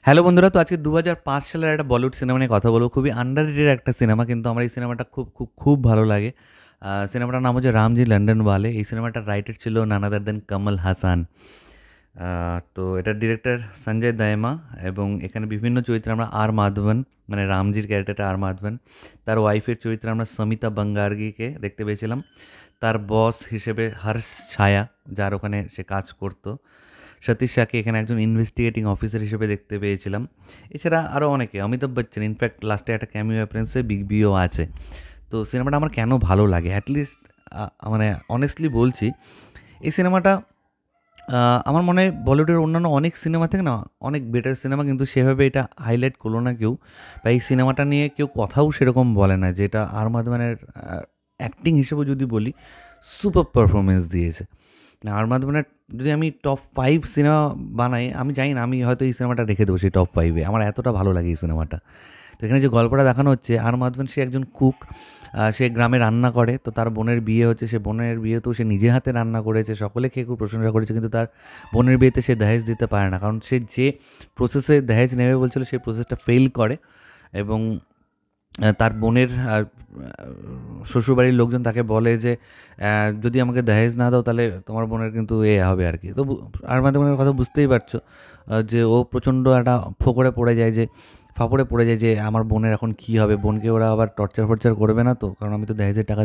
Hello বন্ধুরা, তো আজকে ২০০৫ সালের একটা বলিউড সিনেমা নিয়ে কথা বলবো। খুবই আন্ডাররেটেড একটা সিনেমা, কিন্তু আমার এই সিনেমাটা খুব খুব খুব ভালো লাগে। সিনেমাটার নাম হচ্ছে রামজি লন্ডন ওয়ালে। এই সিনেমাটার রাইটার ছিল নান আদার দেন কমল হাসান। তো এটার ডিরেক্টর সঞ্জয় দায়মা। এবং এখানে বিভিন্ন চরিত্রে আমরা আর মাধবন, মানে রামজির ক্যারেক্টারটা আর মাধবন, তার ওয়াইফের চরিত্রে আমরা সমিতা বাঙ্গার্গিকে দেখতে পেয়েছিলাম, তার বস হিসেবে হর্ষ ছায়া, যার ওখানে সে কাজ করতো। সতীশ শাহকে এখানে একজন ইনভেস্টিগেটিং অফিসার হিসেবে দেখতে পেয়েছিলাম। এছাড়া আরও অনেকে, অমিতাভ বচ্চন, ইনফ্যাক্ট লাস্টে একটা ক্যামিও অ্যাপিয়ারেন্সে বিগ বিও আছে। তো সিনেমাটা আমার কেন ভালো লাগে, অ্যাটলিস্ট মানে অনেস্টলি বলছি, এই সিনেমাটা আমার মনে হয় বলিউডের অন্যান্য অনেক সিনেমা থেকে না অনেক বেটার সিনেমা, কিন্তু সেভাবে এটা হাইলাইট করলো না কেউ, বা এই সিনেমাটা নিয়ে কেউ কথাও সেরকম বলে না। যেটা আর মাধবনের অ্যাক্টিং হিসেবে যদি বলি, সুপার পারফরমেন্স দিয়েছে। না, আর মাধবনের যদি আমি টপ 5 সিনেমা বানাই, আমি জানি না, আমি হয়তো এই সিনেমাটা রেখে দেবো সেই টপ 5-এ। আমার এতটা ভালো লাগে এই সিনেমাটা। তো এখানে যে গল্পটা দেখানো হচ্ছে, আর মাধবন সে একজন কুক। সে গ্রামে রান্না করে। তো তার বোনের বিয়ে হচ্ছে, সে বোনের বিয়েতেও সে নিজে হাতে রান্না করেছে, সকলে খেয়ে খুব প্রশংসা করেছে, কিন্তু তার বোনের বিয়েতে সে দহেজ দিতে পারে না, কারণ সে যে প্রসেসে দহেজ নেবে বলছিল সেই প্রসেসটা ফেল করে। এবং তার বোনের শ্বশুরবাড়ির লোকজন তাকে বলে যে যদি আমাকে দহেজ না দাও তাহলে তোমার বোনের কিন্তু এ হবে আর কি। তো আর মাধ্যমের কথা বুঝতেই পারছো, যে ও প্রচণ্ড একটা ফাঁপড়ে পড়ে যায় যে আমার বোনের এখন কী হবে, বোনকে ওরা আবার টর্চার ফর্চার করবে না তো, কারণ আমি তো দহেজের টাকা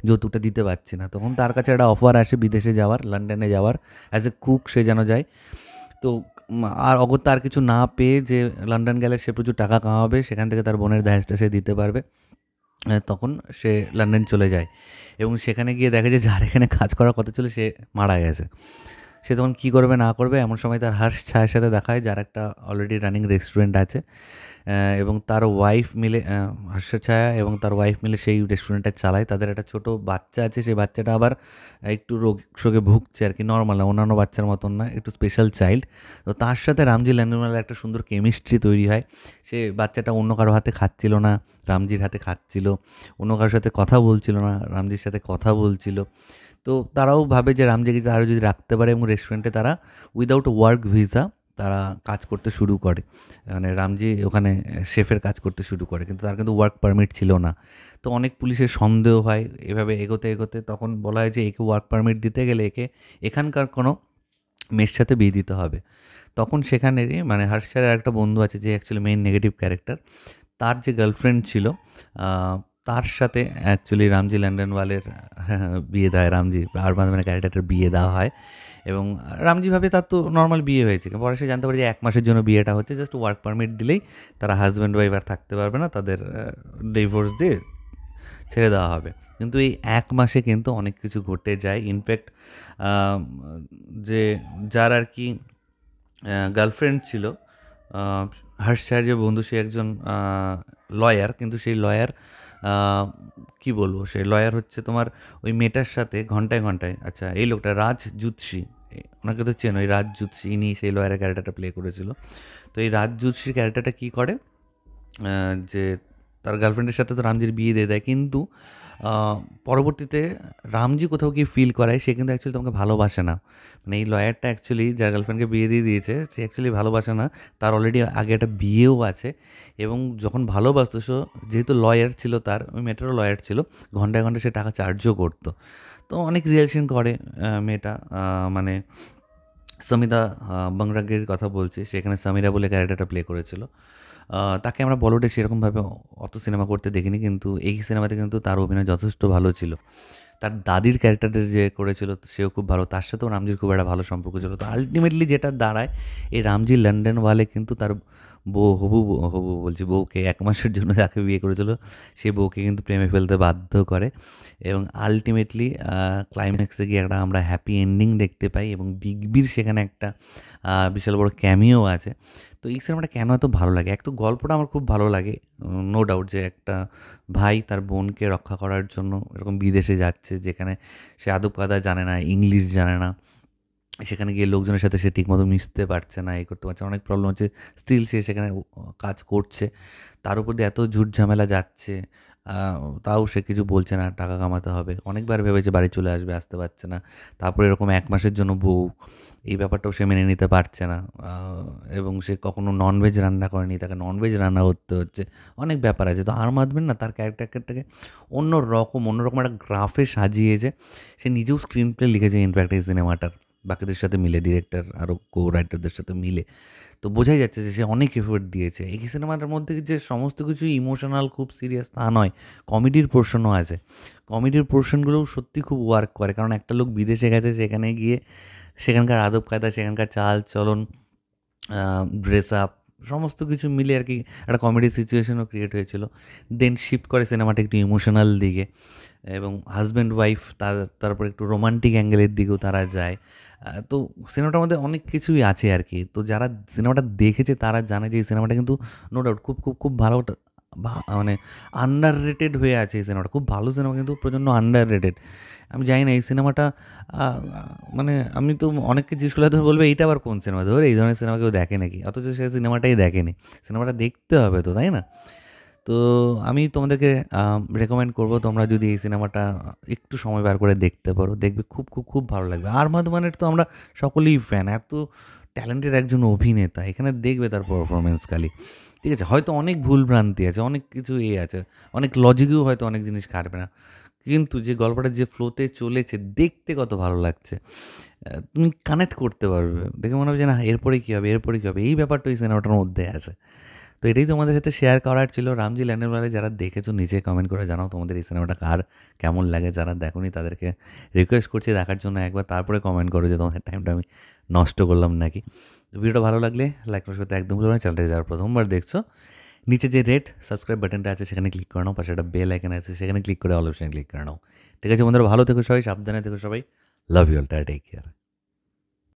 যৌতুকটা দিতে পারছি না। তখন তার কাছে একটা অফার আসে বিদেশে যাওয়ার, লন্ডনে যাওয়ার, অ্যাজ এ কুক সে যেন যায়। তো আর অগত্যা আর কিছু না পেয়ে যে লন্ডন গেলে সে প্রচুর টাকা কামাবে, সেখান থেকে তার বোনের দহেজটা সে দিতে পারবে। তখন সে লন্ডন চলে যায় এবং সেখানে গিয়ে দেখে যে যার এখানে কাজ করার কথা ছিল সে মারা গেছে। সে তখন কী করবে না করবে, এমন সময় তার হর্ষ ছায়ার সাথে দেখা হয়, যার একটা অলরেডি রানিং রেস্টুরেন্ট আছে। এবং তার ওয়াইফ মিলে, হর্ষ ছায়া এবং তার ওয়াইফ মিলে সেই রেস্টুরেন্টটা চালায়। তাদের একটা ছোটো বাচ্চা আছে, সেই বাচ্চাটা আবার একটু রোগ শোকে ভুগছে আর কি, নর্মাল না, অন্যান্য বাচ্চার মতন না, একটু স্পেশাল চাইল্ড। তো তার সাথে রামজি লন্ডনওয়ালার একটা সুন্দর কেমিস্ট্রি তৈরি হয়। সে বাচ্চাটা অন্য কারো হাতে খাচ্ছিল না, রামজির হাতে খাচ্ছিল। অন্য কারোর সাথে কথা বলছিল না, রামজির সাথে কথা বলছিল। তো তারাও ভাবে যে রামজিকে তারা যদি রাখতে পারে, এবং রেস্টুরেন্টে তারা উইদাউট ওয়ার্ক ভিসা তারা কাজ করতে শুরু করে। মানে রামজি ওখানে শেফের কাজ করতে শুরু করে, কিন্তু তার কিন্তু ওয়ার্ক পারমিট ছিল না। তো অনেক পুলিশের সন্দেহ হয়। এভাবে এগোতে এগোতে তখন বলা হয় যে একে ওয়ার্ক পারমিট দিতে গেলে একে এখানকার কোনো মেয়ের সাথে বিয়ে দিতে হবে। তখন সেখানেরই মানে হর্ষের একটা বন্ধু আছে, যে অ্যাকচুয়ালি মেইন নেগেটিভ ক্যারেক্টার, তার যে গার্লফ্রেন্ড ছিল, তার সাথে অ্যাকচুয়ালি রামজি লন্ডনওয়ালের বিয়ে দেয়, রামজি আর মাধবনের ক্যারেক্টারটার বিয়ে দেওয়া হয়। এবং রামজি ভাবে তার তো নর্মাল বিয়ে হয়েছে, পরে সে জানতে পারে যে 1 মাসের জন্য বিয়েটা হচ্ছে, জাস্ট ওয়ার্ক পারমিট দিলেই তারা হাজব্যান্ড ওয়াইফ আর থাকতে পারবে না, তাদের ডিভোর্স দিয়ে ছেড়ে দেওয়া হবে। কিন্তু এই 1 মাসে কিন্তু অনেক কিছু ঘটে যায়। ইনফ্যাক্ট যে যার আর কি গার্লফ্রেন্ড ছিল, হর্ষ স্যার যে বন্ধু, সে একজন লয়ার, কিন্তু সেই লয়ার কী বলবো, সেই লয়ার হচ্ছে তোমার ওই মেয়েটার সাথে ঘন্টায় ঘন্টায়, আচ্ছা এই লোকটা রাজ জুৎসি, ওনাকে তো চেন, ওই রাজ জুৎসি, ইনি সেই লয়ারের ক্যারেক্টারটা প্লে করেছিল। তো এই রাজ জুৎসির ক্যারেক্টারটা কী করে, যে তার গার্লফ্রেন্ডের সাথে তো রামজির বিয়ে দিয়ে দেয়, কিন্তু পরবর্তীতে রামজি কোথাও গিয়ে ফিল করায় সে কিন্তু অ্যাকচুয়ালি তোমাকে ভালোবাসে না। মানে এই লয়ারটা অ্যাকচুয়ালি যার গার্লফ্রেন্ডকে বিয়ে দিয়ে দিয়েছে, সে অ্যাকচুয়ালি ভালোবাসে না, তার অলরেডি আগে একটা বিয়েও আছে। এবং যখন ভালোবাসতো, সো যেহেতু লয়ার ছিল, তার ওই মেয়েটারও লয়ার ছিল, ঘন্টায় ঘন্টায় সে টাকা চার্জও করতো। তো অনেক রিলেশন করে মেয়েটা, মানে সমিতা বাংরাগের কথা বলছি, সেখানে সামিরা বলে ক্যারেক্টারটা প্লে করেছিল। তাকে আমরা বলিউডে সেরকমভাবে অত সিনেমা করতে দেখিনি, কিন্তু এই সিনেমাতে কিন্তু তার অভিনয় যথেষ্ট ভালো ছিল। তার দাদির ক্যারেক্টারটা যে করেছিল সেও খুব ভালো, তার সাথেও রামজির খুব একটা ভালো সম্পর্ক ছিল। তো আলটিমেটলি যেটা দাঁড়ায়, এই রামজি লন্ডনওয়ালে কিন্তু তার হবু বলছি, বউকে 1 মাসের জন্য যাকে বিয়ে করেছিল, সেই বউকে কিন্তু প্রেমে ফেলতে বাধ্য করে। এবং আলটিমেটলি ক্লাইম্যাক্সে গিয়ে একটা আমরা হ্যাপি এন্ডিং দেখতে পাই, এবং বিগ বির সেখানে একটা বিশাল বড় ক্যামিও আছে। তো এই সিনেমাটা কেন এত ভালো লাগে, এক তো গল্পটা আমার খুব ভালো লাগে, নো ডাউট, যে একটা ভাই তার বোনকে রক্ষা করার জন্য এরকম বিদেশে যাচ্ছে, যেখানে সে আদব কায়দা জানে না, ইংলিশ জানে না, সেখানে গিয়ে লোকজনের সাথে সে ঠিকমতো মিশতে পারছে না, এই করতে পারছে না, অনেক প্রবলেম হচ্ছে, স্টিল সে সেখানে কাজ করছে। তার উপর দিয়ে এত ঝুট ঝামেলা যাচ্ছে, তাও সে কিছু বলছে না, টাকা কামাতে হবে। অনেকবার ভেবেছে বাড়ি চলে আসবে, আসতে পারছে না। তারপরে এরকম ১ মাসের জন্য বউ, এই ব্যাপারটাও সে মেনে নিতে পারছে না। এবং সে কখনো ননভেজ রান্না করেনি, তাকে ননভেজ রান্না করতে হচ্ছে। অনেক ব্যাপার আছে। তো আরম আদমিন না তার ক্যারেক্টারটাকে অন্যরকম একটা গ্রাফে সাজিয়েছে। সে নিজেও স্ক্রিন প্লে লিখেছে ইনফ্যাক্ট এই সিনেমাটার, বাকিদের সাথে মিলে, ডিরেক্টর আরও রাইটারদের সাথে মিলে। তো বোঝাই যাচ্ছে যে সে অনেক এফোর্ট দিয়েছে। এই সিনেমাটার মধ্যে যে সমস্ত কিছু ইমোশনাল, খুব সিরিয়াস তা নয়, কমেডির পোর্শনও আছে। কমেডির পোর্শনগুলোও সত্যি খুব ওয়ার্ক করে, কারণ একটা লোক বিদেশে গেছে, সেখানে গিয়ে সেখানকার আদব কায়দা, সেখানকার চাল চলন, ড্রেস আপ, সমস্ত কিছু মিলে আর কি একটা কমেডি সিচুয়েশনও ক্রিয়েট হয়েছিল। দেন শিফট করে সিনেমাটা একটু ইমোশনাল দিকে, এবং হাজব্যান্ড ওয়াইফ তারপর একটু রোমান্টিক অ্যাঙ্গেলের দিকেও তারা যায়। তো সিনেমাটার মধ্যে অনেক কিছুই আছে আর কি। তো যারা সিনেমাটা দেখেছে তারা জানে যে এই সিনেমাটা কিন্তু নো ডাউট খুব খুব খুব ভালো, মানে আন্ডার রেটেড হয়ে আছে এই সিনেমাটা। খুব ভালো সিনেমা কিন্তু প্রচণ্ড আন্ডার রেটেড। আমি জানি না এই সিনেমাটা, মানে আমি তো অনেককে জিজ্ঞেস করলে তো বলবে এইটা আবার কোন সিনেমা, ধরে এই ধরনের সিনেমা কেউ দেখে নাকি, অথচ সে সিনেমাটাই দেখেনি। সিনেমাটা দেখতে হবে তো, তাই না? তো আমি তোমাদেরকে রেকমেন্ড করবো, তোমরা যদি এই সিনেমাটা একটু সময় বার করে দেখতে পারো, দেখবে খুব খুব খুব ভালো লাগবে। আর মাধবনের তো আমরা সকলেই ফ্যান, এত ট্যালেন্টেড একজন অভিনেতা, এখানে দেখবে তার পারফরমেন্স খালি। ঠিক আছে, হয়তো অনেক ভুল ভ্রান্তি আছে, অনেক কিছু আছে, অনেক লজিকেও হয়তো অনেক জিনিস খাটবে না, কিন্তু যে গল্পটা যে ফ্লোতে চলেছে, দেখতে কত ভালো লাগছে। তুমি কানেক্ট করতে পারবে, দেখে মনে হবে যে না এরপরে কী হবে, এরপরে কী হবে, এই ব্যাপারটা ওই সিনেমাটার মধ্যে আছে। তো এটাই তোমাদের সাথে শেয়ার করার ছিল। রামজি ল্যান্ডেলওয়ালে যারা দেখেছো নিচে কমেন্ট করে জানাও তোমাদের এই সিনেমাটা কার কেমন লাগে। যারা দেখোনি তাদেরকে রিকোয়েস্ট করছি দেখার জন্য একবার, তারপরে কমেন্ট করো যে তোমাদের টাইমটা আমি নষ্ট করলাম নাকি। তো ভিডিওটা ভালো লাগলে লাইক করার সাথে একদম ভুলো না। চ্যানেলটাকে যারা প্রথমবার দেখছো, নিচে যে রেড সাবস্ক্রাইব বাটনটা আছে সেখানে ক্লিক করে নাও, পাশে একটা বেল আইকন আছে সেখানে ক্লিক করে অল অপশানে ক্লিক করে নাও। ঠিক আছে বন্ধুরা, ভালো থেকো সবাই, সাবধানে থেকো সবাই, love you all, take care.